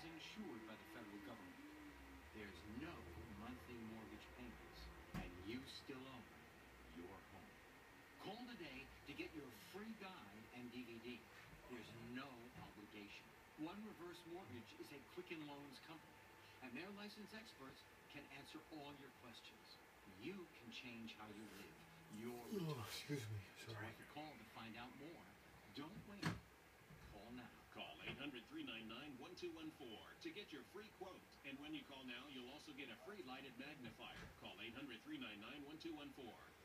is insured by the federal government. There's no monthly mortgage payments, and you still own your home. Call today to get your free guide and DVD. There's no obligation. One Reverse Mortgage is a Quicken Loans company, and their licensed experts can answer all your questions. You can change how you live your retirement. Oh, excuse me. So Sorry. if you call to find out more, don't wait. Call now. Call 800-399-1214 to get your free quote. And when you call now, you'll also get a free lighted magnifier. Call 800-399-1214.